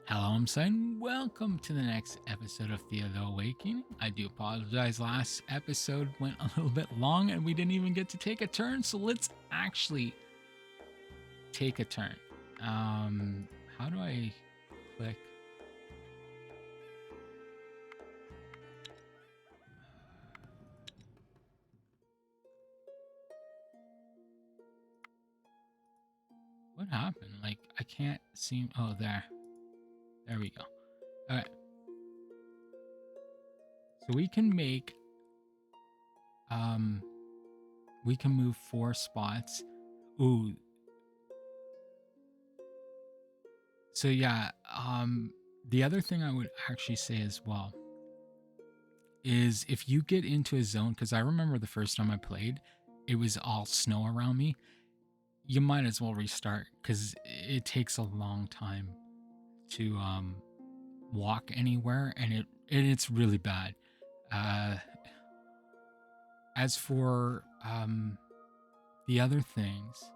Hello, I'm saying welcome to the next episode of Thea the Awakening. I do apologize. Last episode went a little bit long and we didn't even get to take a turn. So let's actually take a turn. How do I click? What happened? Like, I can't seem. Oh, there. There we go. All right. So we can make. We can move 4 spots. Ooh. So yeah. The other thing I would actually say as well is if you get into a zone, because I remember the first time I played, it was all snow around me. You might as well restart because it takes a long time to walk anywhere, and it's really bad. Uh, as for the other things,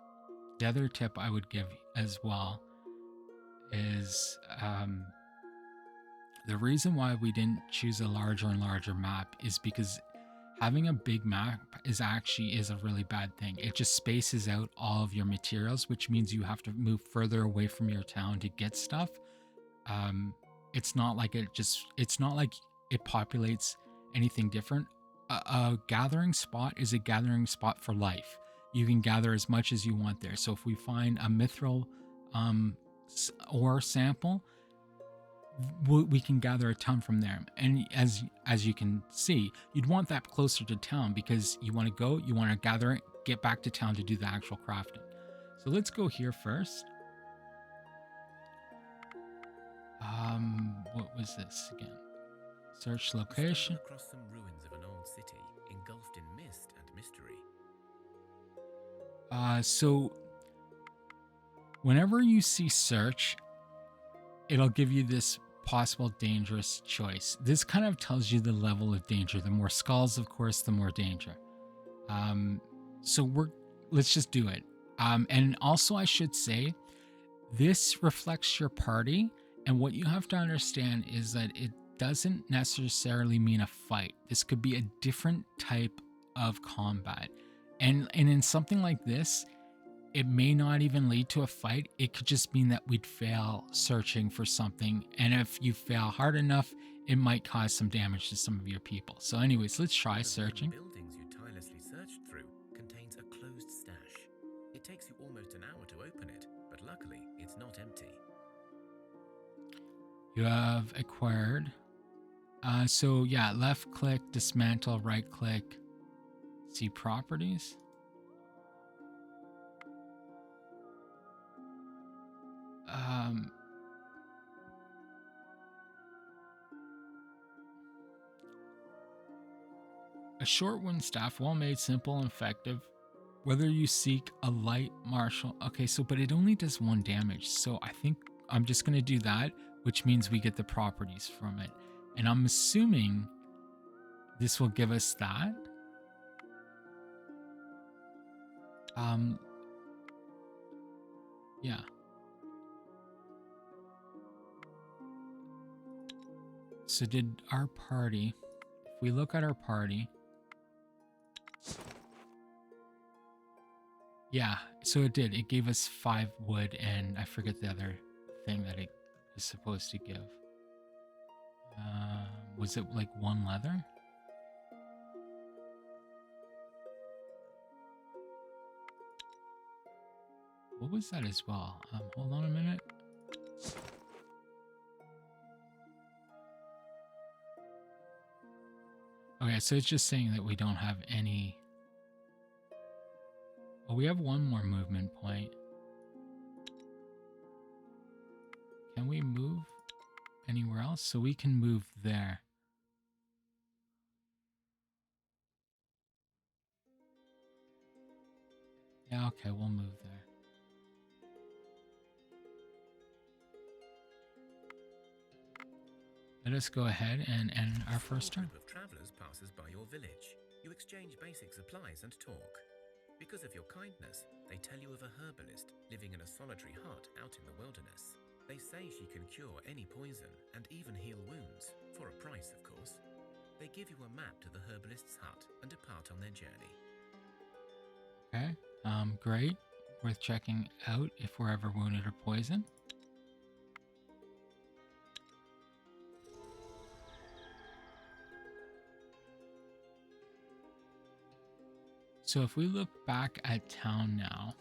the other tip I would give as well is the reason why we didn't choose a larger and larger map is because having a big map is a really bad thing. It just spaces out all of your materials, which means you have to move further away from your town to get stuff. Um, it's not like it populates anything different. A gathering spot is a gathering spot for life. You can gather as much as you want there. So if we find a mithril ore sample, we can gather a ton from there. And as you can see, you'd want that closer to town because you want to gather it, get back to town to do the actual crafting. So let's go here first. What was this again? Search location. Across some ruins of an old city, engulfed in mist and mystery. So whenever you see search, it'll give you this possible dangerous choice. This kind of tells you the level of danger. The more skulls, of course, the more danger. So let's just do it. And also I should say, this reflects your party, and what you have to understand is that it doesn't necessarily mean a fight. This could be a different type of combat. And in something like this, it may not even lead to a fight. It could just mean that we'd fail searching for something. And if you fail hard enough, it might cause some damage to some of your people. So anyways, let's try searching. The buildings you tirelessly searched through contains a closed stash. It takes you almost an hour to open it, but luckily it's not empty. You have acquired. So yeah, left click, dismantle, right click, see properties. A short wind staff, well made, simple, and effective. Whether you seek a light martial. Okay, so but it only does 1 damage. So I think I'm just gonna do that, which means we get the properties from it. And I'm assuming this will give us that. Yeah. So did our party, if we look at our party, yeah, so it did. It gave us 5 wood, and I forget the other thing that it is supposed to give. Was it like 1 leather? What was that as well? Hold on a minute. Okay, so it's just saying that we don't have any. Oh, we have 1 more movement point. Can we move anywhere else? So we can move there. Yeah, okay, we'll move there. Let us go ahead and end our first turn. A group of travelers passes by your village. You exchange basic supplies and talk. Because of your kindness, they tell you of a herbalist living in a solitary hut out in the wilderness. They say she can cure any poison and even heal wounds, for a price, of course. They give you a map to the herbalist's hut and depart on their journey. Okay. Great. Worth checking out if we're ever wounded or poisoned. So if we look back at town now,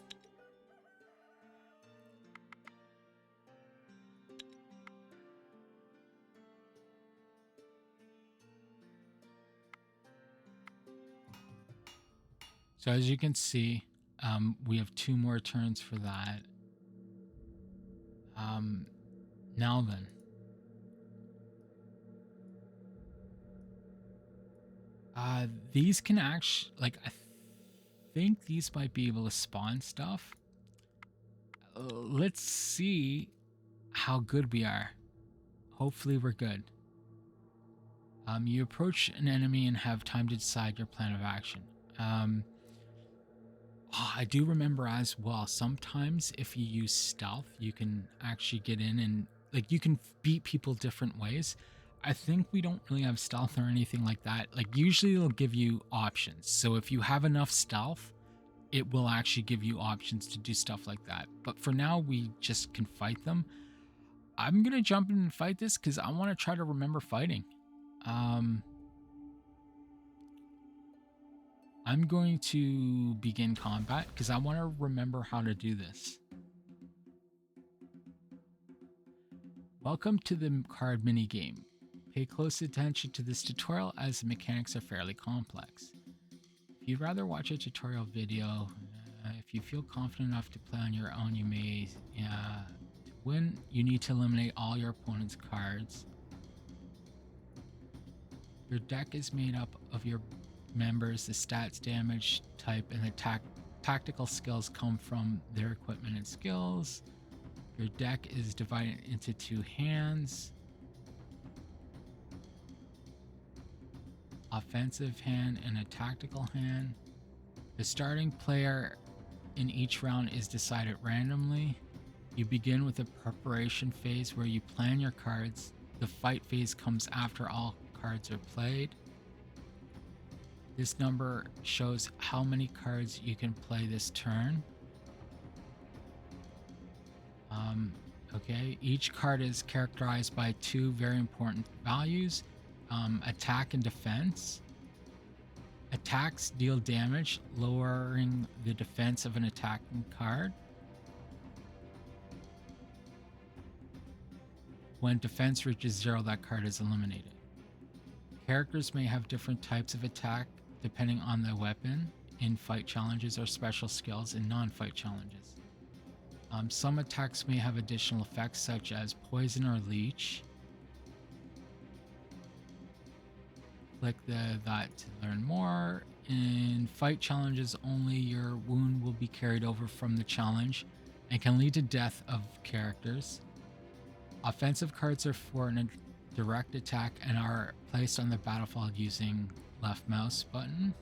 so as you can see, we have 2 more turns for that. Now then, these can actually, like, I think these might be able to spawn stuff. Let's see how good we are. Hopefully we're good. You approach an enemy and have time to decide your plan of action. I do remember as well, sometimes if you use stealth, you can actually get in and, like, you can beat people different ways. I think we don't really have stealth or anything like that. Like, usually it'll give you options. So if you have enough stealth, it will actually give you options to do stuff like that. But for now, we just can fight them. I'm going to jump in and fight this because I want to try to remember fighting. I'm going to begin combat because I want to remember how to do this. Welcome to the card minigame. Pay close attention to this tutorial as the mechanics are fairly complex. If you'd rather watch a tutorial video, if you feel confident enough to play on your own, you may. To win, you need to eliminate all your opponent's cards. Your deck is made up of your members. The stats, damage, type, and the tactical skills come from their equipment and skills. Your deck is divided into 2 hands. Offensive hand and a tactical hand. The starting player in each round is decided randomly. You begin with a preparation phase where you plan your cards. The fight phase comes after all cards are played. This number shows how many cards you can play this turn. Okay, each card is characterized by 2 very important values, attack and defense. Attacks deal damage, lowering the defense of an attacking card. When defense reaches 0, that card is eliminated. Characters may have different types of attack depending on the weapon in fight challenges or special skills in non-fight challenges. Some attacks may have additional effects such as poison or leech. Click that to learn more. In fight challenges only, your wound will be carried over from the challenge and can lead to death of characters. Offensive cards are for a direct attack and are placed on the battlefield using left mouse button.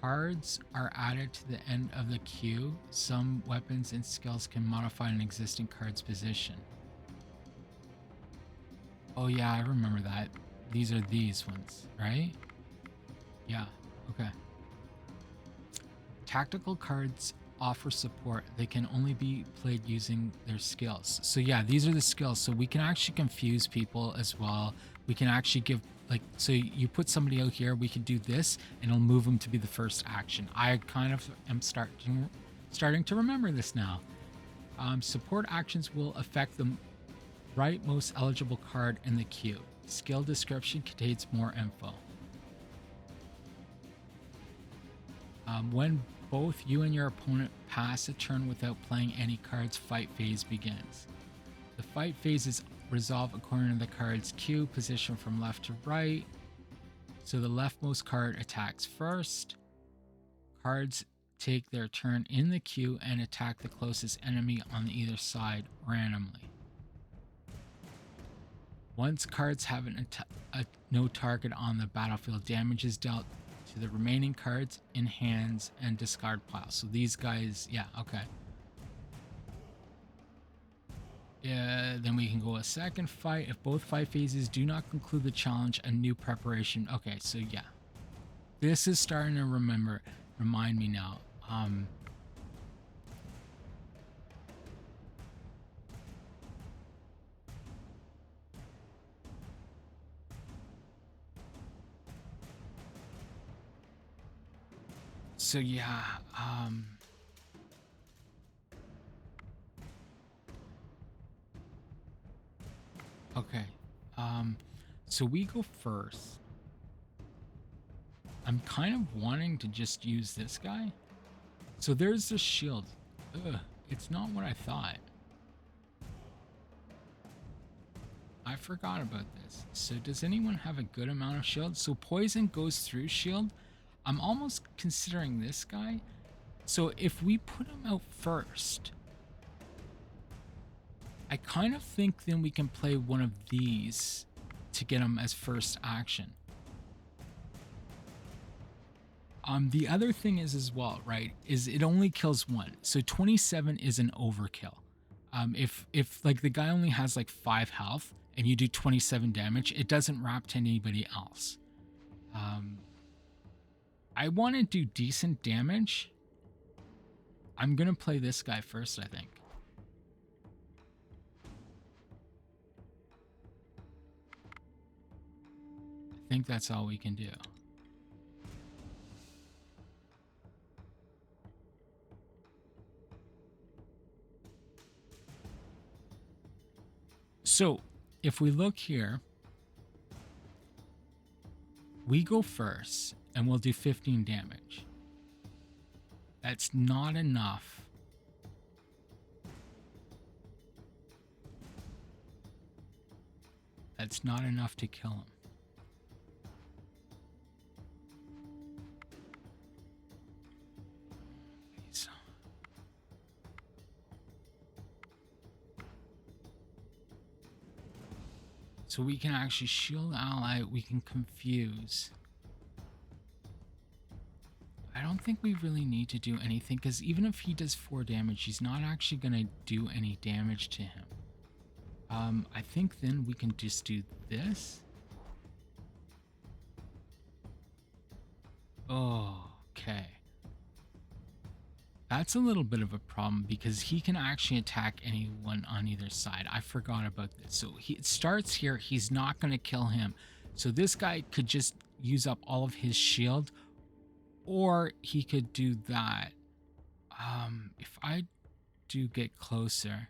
Cards are added to the end of the queue. Some weapons and skills can modify an existing card's position. Oh yeah, I remember that. These are these ones, right? Yeah, okay. Tactical cards offer support. They can only be played using their skills. So yeah, these are the skills. So we can actually confuse people as well. We can actually give, like, so you put somebody out here, we can do this and it'll move them to be the first action. I kind of am starting to remember this now. Support actions will affect the rightmost eligible card in the queue. Skill description contains more info. When both you and your opponent pass a turn without playing any cards, fight phase begins. The fight phase is resolved according to the card's queue position from left to right. So the leftmost card attacks first. Cards take their turn in the queue and attack the closest enemy on either side randomly. Once cards have no target on the battlefield, damage is dealt to the remaining cards in hands and discard pile. So these guys, yeah, okay. Then we can go a second fight. If both fight phases do not conclude the challenge, a new preparation. Okay, so yeah. This is starting to remind me now. So yeah, okay. So we go first. I'm kind of wanting to just use this guy. So there's the shield. Ugh, it's not what I thought. I forgot about this. So does anyone have a good amount of shield? So poison goes through shield. I'm almost considering this guy. So if we put him out first, I kind of think then we can play one of these to get him as first action. The other thing is as well, right, is it only kills one. So 27 is an overkill. If like the guy only has like 5 health and you do 27 damage, it doesn't wrap to anybody else. I want to do decent damage. I'm going to play this guy first, I think. I think that's all we can do. So if we look here, we go first and we'll do 15 damage. That's not enough. That's not enough to kill him. So we can actually shield ally, we can confuse. I don't think we really need to do anything, because even if he does 4 damage, he's not actually going to do any damage to him. I think then we can just do this. Oh, okay. That's a little bit of a problem because he can actually attack anyone on either side. I forgot about this. So it starts here. He's not going to kill him. So this guy could just use up all of his shield, or he could do that. If I do get closer.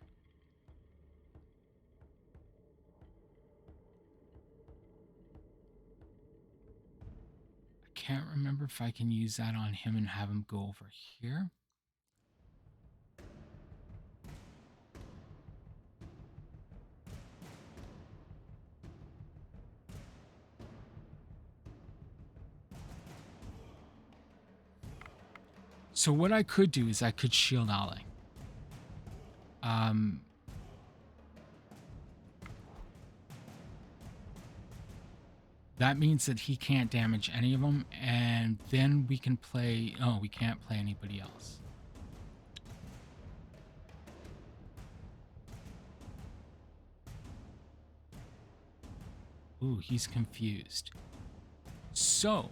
I can't remember if I can use that on him and have him go over here. So what I could do is I could shield ally. That means that he can't damage any of them, and then we can play... Oh, we can't play anybody else. Ooh, he's confused. So,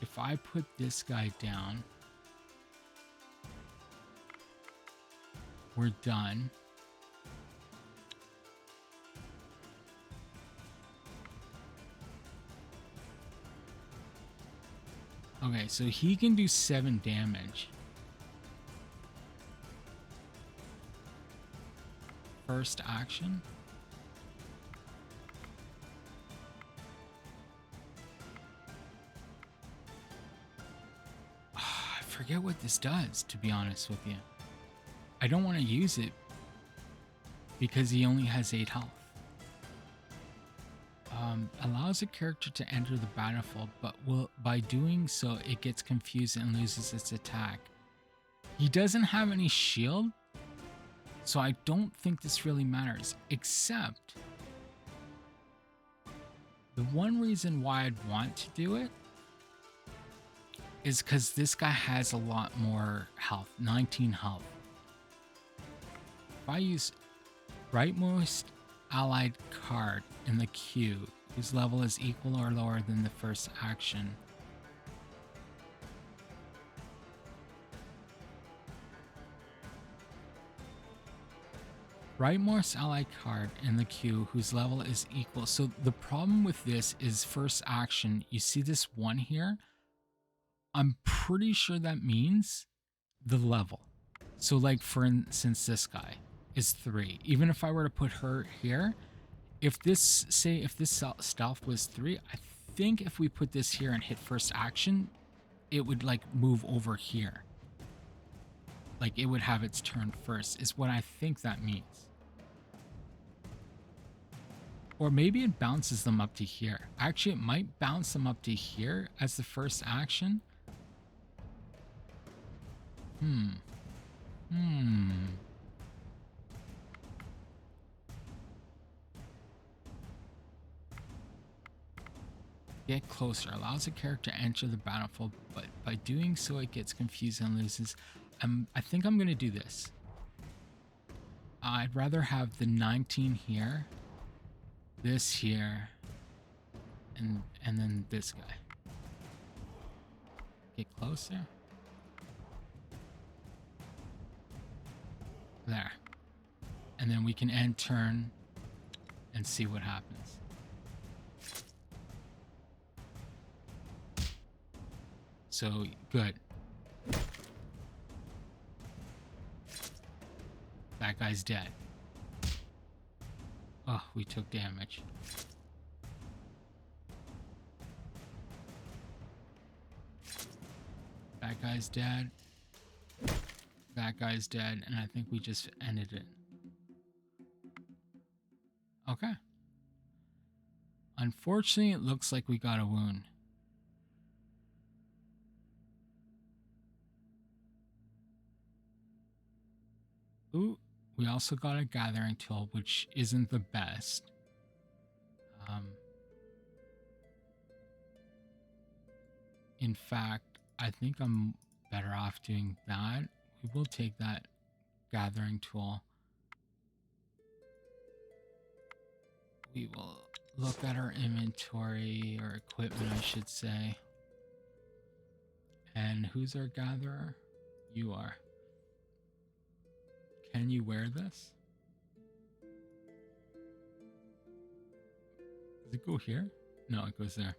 if I put this guy down, we're done. Okay, so he can do 7 damage. First action. I forget what this does, to be honest with you. I don't want to use it because he only has 8 health. Allows a character to enter the battlefield, but by doing so, it gets confused and loses its attack. He doesn't have any shield, so I don't think this really matters, except the one reason why I'd want to do it is because this guy has a lot more health, 19 health. If I use rightmost allied card in the queue, whose level is equal or lower than the first action. Rightmost allied card in the queue whose level is equal. So the problem with this is first action. You see this one here? I'm pretty sure that means the level. So like for instance, this guy is 3. Even if I were to put her here, if this stealth was 3, I think if we put this here and hit first action, it would like move over here. Like it would have its turn first, is what I think that means. Or maybe it bounces them up to here. Actually, it might bounce them up to here as the first action. Get closer. Allows a character to enter the battlefield, but by doing so it gets confused and loses. I think I'm going to do this. I'd rather have the 19 here, this here, and then this guy. Get closer. There. And then we can end turn and see what happens. So, good. That guy's dead. Oh, we took damage. That guy's dead. That guy's dead, and I think we just ended it. Okay. Unfortunately, it looks like we got a wound. Ooh, we also got a gathering tool, which isn't the best. In fact, I think I'm better off doing that. We will take that gathering tool. We will look at our inventory, or equipment, I should say. And who's our gatherer? You are. Can you wear this? Does it go here? No, it goes there.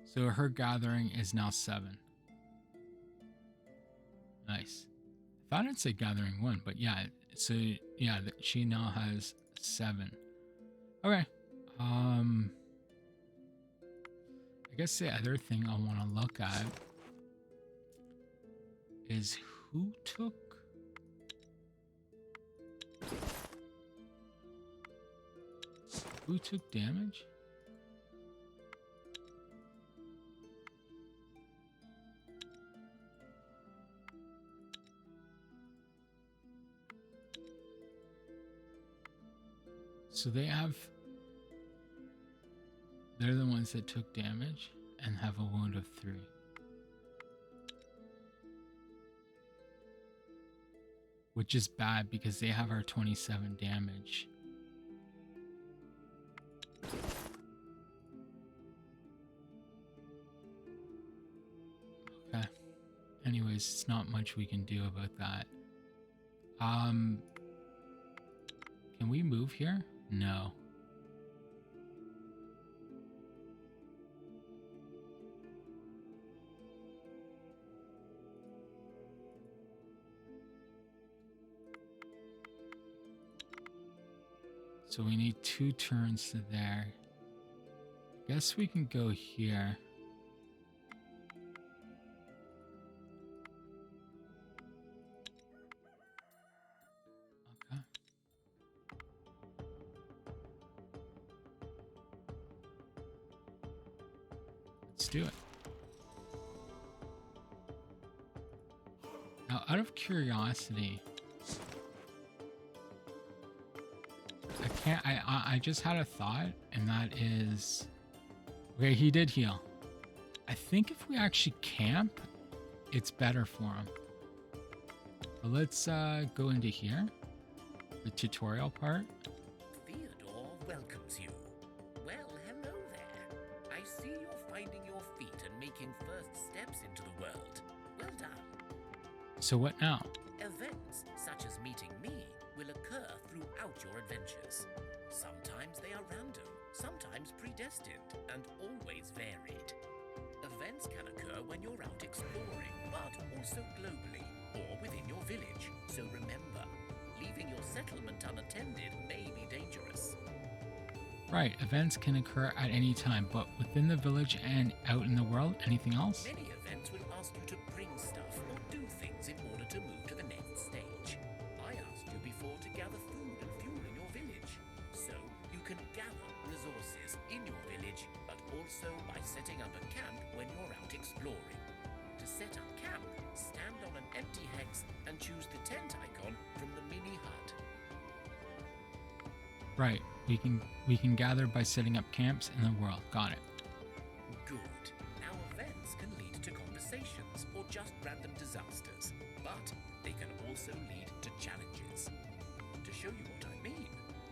So her gathering is now 7. Nice. I thought it said gathering 1, but yeah. So yeah, she now has 7. Okay. I guess the other thing I want to look at is who took. Who took damage? So they're the ones that took damage and have a wound of 3. Which is bad because they have our 27 damage. Okay. Anyways, it's not much we can do about that. Can we move here? No. So we need 2 turns to there. Guess we can go here. Okay. Let's do it. Now, out of curiosity, I just had a thought, and that is, okay, he did heal. I think if we actually camp, it's better for them. But let's go into here, the tutorial part. Theodore welcomes you. Well, hello there. I see you're finding your feet and making first steps into the world. Well done. So what now? Events such as meeting me will occur throughout your adventures. Sometimes they are random, sometimes predestined, and always varied. Events can occur when you're out exploring, but also globally, or within your village. So remember, leaving your settlement unattended may be dangerous. Right, events can occur at any time, but within the village and out in the world, anything else? Many events will ask you to bring stuff or do things in order to move to the next stage. I asked you before to gather food and fuel in your village, so you can gather resources in your village, but also by setting up a camp when you're out exploring. To set up camp, stand on an empty hex and choose the tent icon from the mini hut. Right, we can gather by setting up camps in the world. Got it. Good. Now events can lead to conversations or just random disasters, but they can also lead to challenges. To show you what I mean,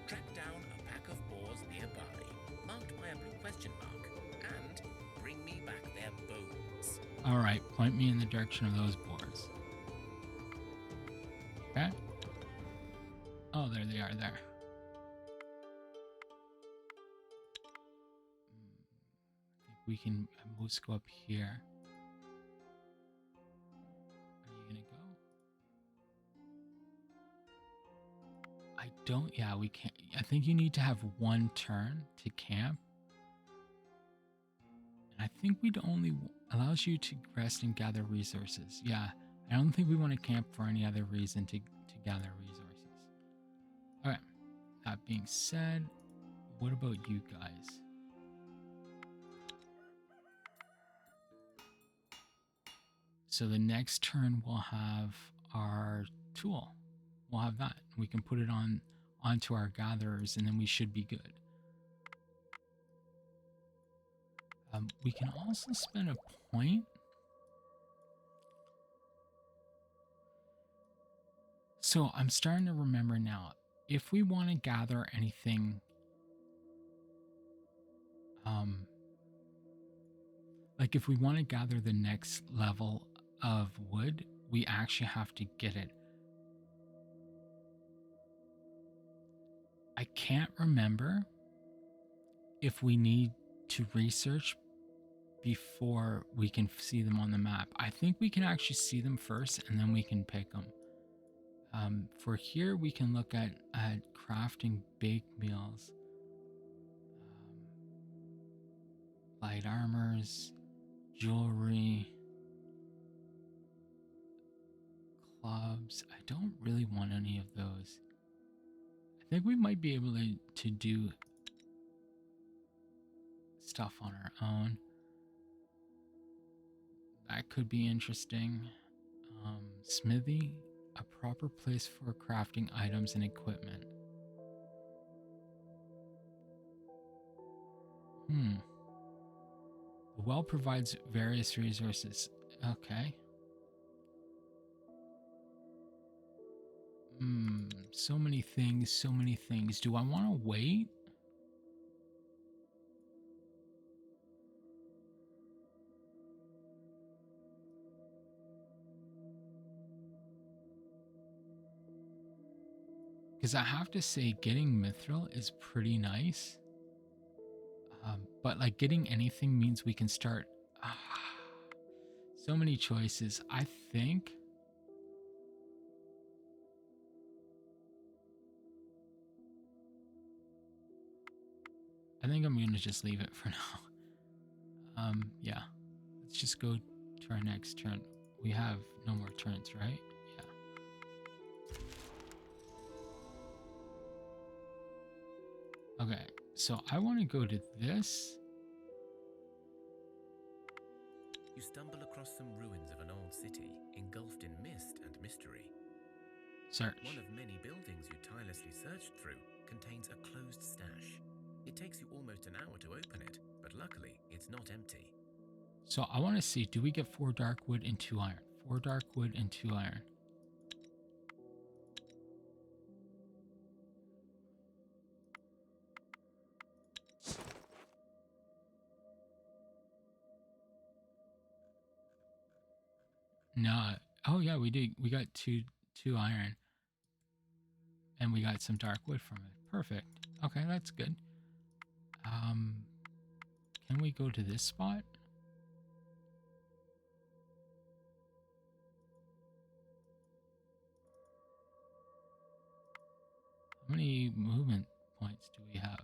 track down a pack of boars nearby, marked by a blue question mark, and bring me back their bones. All right, point me in the direction of those boars. Okay. Oh, there they are there. We can, let's go up here. Are you gonna go? I don't, yeah, we can't. I think you need to have one turn to camp. And I think we'd only allows you to rest and gather resources. Yeah, I don't think we want to camp for any other reason to gather resources. All right, that being said, what about you guys? So the next turn we'll have our tool. We'll have that. We can put it onto our gatherers, and then we should be good. We can also spend a point. So I'm starting to remember now. If we want to gather anything, like if we want to gather the next level of wood, we actually have to get it. I can't remember if we need to research before we can see them on the map. I think we can actually see them first and then we can pick them. For here, we can look at crafting baked meals, light armors, jewelry, clubs. I don't really want any of those. I think we might be able to do stuff on our own. That could be interesting. Smithy, a proper place for crafting items and equipment. The well provides various resources. Okay. So many things, so many things. Do I want to wait? Because I have to say, getting mithril is pretty nice. But like getting anything means we can start. So many choices. I think I'm going to just leave it for now. Yeah. Let's just go to our next turn. We have no more turns, right? Yeah. Okay. So I want to go to this. You stumble across some ruins of an old city, engulfed in mist and mystery. Search. One of many buildings you tirelessly searched through contains a closed stash. It takes you almost an hour to open it, but luckily it's not empty. So I want to see, do we get 4 dark wood and 2 iron? 4 dark wood and 2 iron. No. Oh yeah, we did. We got two iron, and we got some dark wood from it. Perfect. Okay, that's good. Can we go to this spot? How many movement points do we have?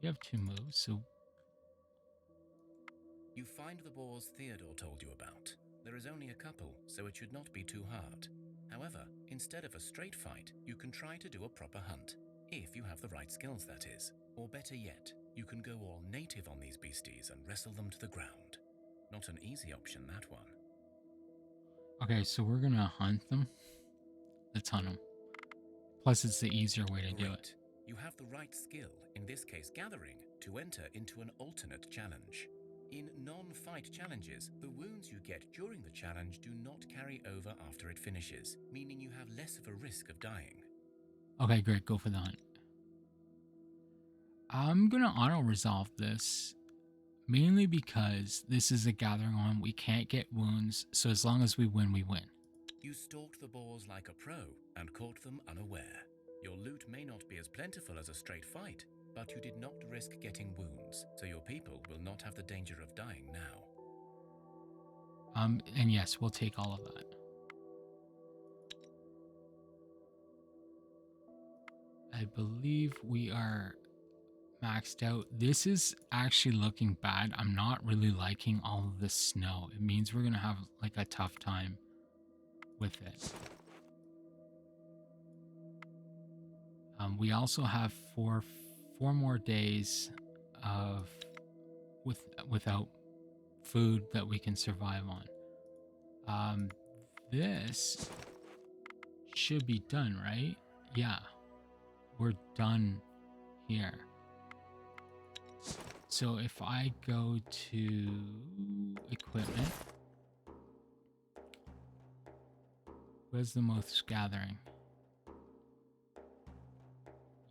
We have 2 moves, so You find the boars Theodore told you about. There is only a couple, so it should not be too hard. However, instead of a straight fight, you can try to do a proper hunt. If you have the right skills, that is. Or better yet, you can go all native on these beasties and wrestle them to the ground. Not an easy option, that one. okay, so we're gonna hunt them. Let's hunt them. Plus, it's the easier way to do it. Great. You have the right skill, in this case gathering, to enter into an alternate challenge. In non-fight challenges, the wounds you get during the challenge do not carry over after it finishes, meaning you have less of a risk of dying. Okay, great. Go for the hunt. I'm gonna auto-resolve this, mainly because this is a gathering one. We can't get wounds, so as long as we win, we win. You stalked the boars like a pro and caught them unaware. Your loot may not be as plentiful as a straight fight, but you did not risk getting wounds, so your people will not have the danger of dying now. And yes, we'll take all of that. I believe we are maxed out. This is actually looking bad. I'm not really liking all of this snow. It means we're gonna have like a tough time with it. We also have four more days of without food that we can survive on. This should be done, right? Yeah, we're done here. So if I go to equipment, where's the most gathering?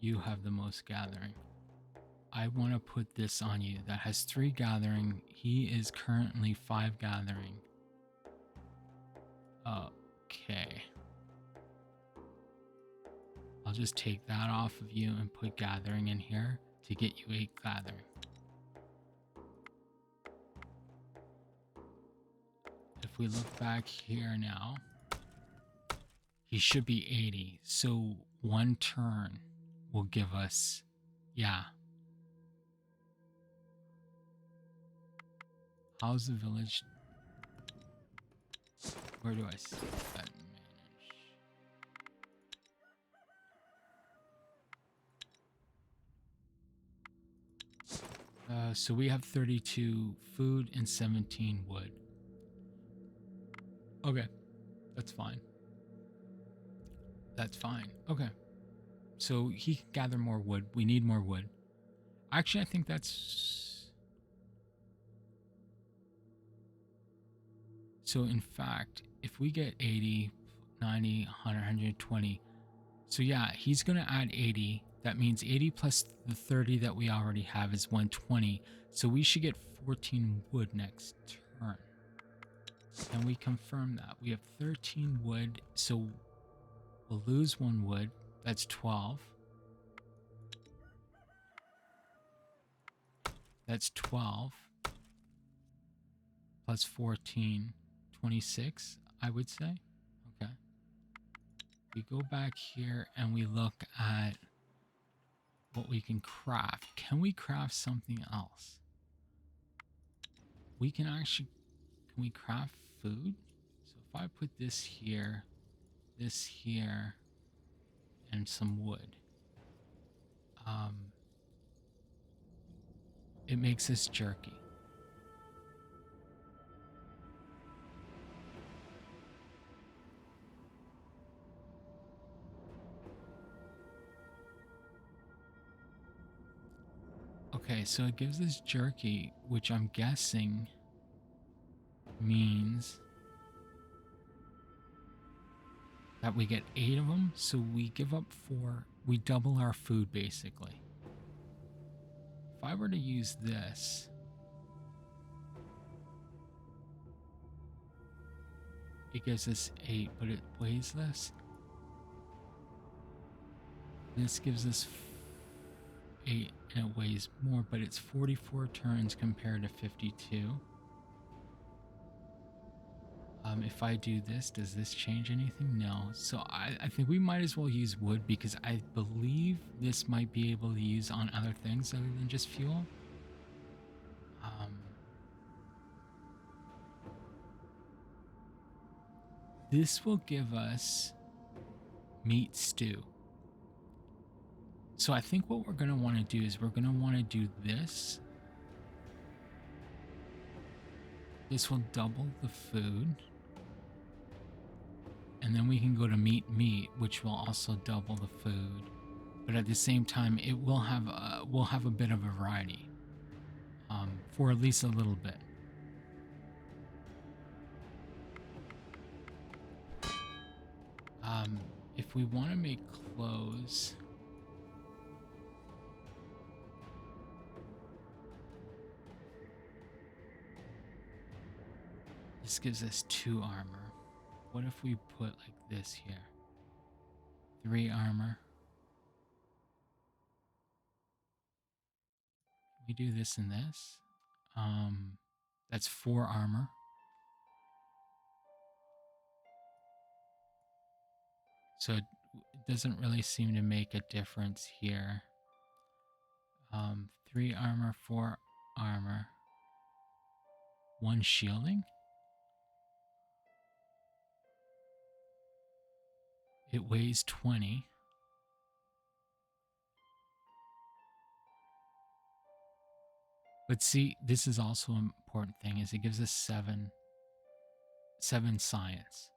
You have the most gathering. I want to put this on you. That has 3 gathering. He is currently 5 gathering. Okay. I'll just take that off of you and put gathering in here to get you 8 gathering. If we look back here now, he should be 80. So 1 turn will give us, yeah. How's the village? Where do I see that? Manage. So we have 32 food and 17 wood. Okay, that's fine. That's fine. Okay. So he can gather more wood. We need more wood. Actually, I think that's... So in fact, if we get 80, 90, 100, 120... So yeah, he's going to add 80. That means 80 plus the 30 that we already have is 120. So we should get 14 wood next turn. Can we confirm that? We have 13 wood, so we'll lose 1 wood. That's 12. That's 12. Plus 14. 26, I would say. Okay. We go back here and we look at what we can craft. Can we craft something else? We can actually... Can we craft food? So if I put this here, and some wood, it makes this jerky. Okay, Okay, so it gives us jerky, which I'm guessing means that we get 8 of them. So we give up 4. We double our food basically. If I were to use this, it gives us 8, but it weighs less. This gives us 8 and it weighs more, but it's 44 turns compared to 52. If I do this, does this change anything? No. So I think we might as well use wood because I believe this might be able to use on other things other than just fuel. This will give us meat stew. So I think what we're going to want to do is we're going to want to do this. This will double the food. And then we can go to meat, which will also double the food. But at the same time, it will have we'll have a bit of a variety for at least a little bit. If we want to make clothes, this gives us 2 armor. What if we put like this here? 3 armor. We do this and this. That's 4 armor. So it doesn't really seem to make a difference here. 3 armor, 4 armor, 1 shielding. It weighs 20. But see, this is also an important thing, is it gives us 7 science.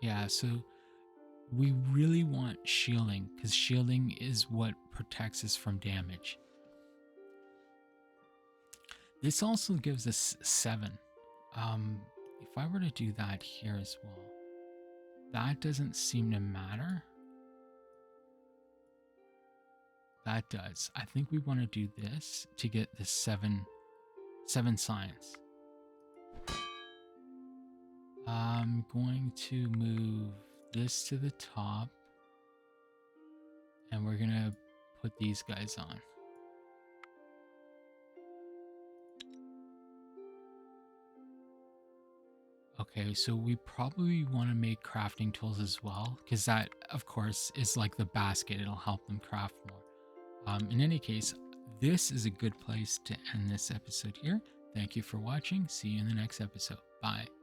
Yeah, so we really want shielding because shielding is what protects us from damage. This also gives us 7. If I were to do that here as well, that doesn't seem to matter. That does. I think we want to do this to get this 7 science. I'm going to move this to the top, and we're gonna put these guys on. Okay, so we probably want to make crafting tools as well, because that, of course, is like the basket. It'll help them craft more. In any case, this is a good place to end this episode here. Thank you for watching. See you in the next episode. Bye.